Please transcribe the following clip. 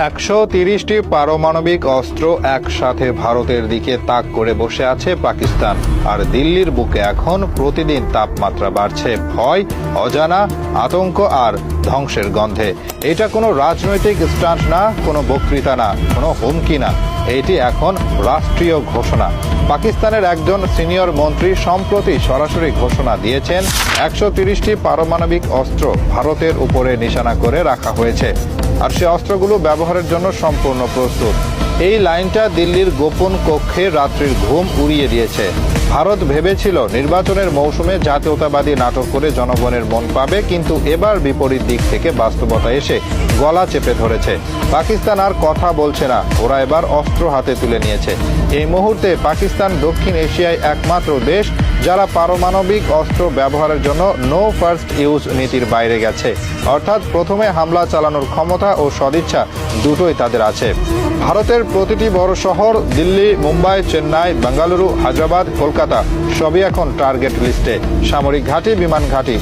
130টি পারমাণবিক অস্ত্র একসাথে ভারতের দিকে তাক করে বসে আছে পাকিস্তান। আর দিল্লির বুকে এখন প্রতিদিন তাপমাত্রা বাড়ছে, ভয়, অজানা, আতঙ্ক আর ধ্বংসের গন্ধে। এটা কোনো রাজনৈতিক স্টান্ট না, কোনো বক্তৃতা না, কোনো হুমকি না, এটি এখন রাষ্ট্রীয় ঘোষণা। পাকিস্তানের একজন সিনিয়র মন্ত্রী সম্প্রতি সরাসরি ঘোষণা দিয়েছেন 130টি পারমাণবিক অস্ত্র ভারতের উপরে নিশানা করে রাখা হয়েছে, আর সে অস্ত্রগুলো ব্যবহারের জন্য সম্পূর্ণ প্রস্তুত। এই লাইনটা দিল্লির গোপন কক্ষে রাত্রির ঘুম উড়িয়ে দিয়েছে। ভারত ভেবেছিল নির্বাচনের মৌসুমে জাতীয়তাবাদী নাটক করে জনগণের মন পাবে, কিন্তু এবার বিপরীত দিক থেকে বাস্তবতা এসে গলা চেপে ধরেছে। পাকিস্তান আর কথা বলছে না, ওরা এবার অস্ত্র হাতে তুলে নিয়েছে। এই মুহূর্তে পাকিস্তান দক্ষিণ এশিয়ায় একমাত্র দেশ যারা পারমাণবিক অস্ত্র ব্যবহারের জন্য নো ফার্স্ট ইউজ নীতির বাইরে গেছে, অর্থাৎ প্রথমে হামলা চালানোর ক্ষমতা ও সদিচ্ছা দুটোই তাদের আছে। ভারতের প্রতিটি বড় শহর, দিল্লি, মুম্বাই, চেন্নাই, বেঙ্গালুরু, হায়দ্রাবাদ, কলকাতা সবই এখন টার্গেট লিস্টে। সামরিক ঘাঁটি, বিমান ঘাঁটি,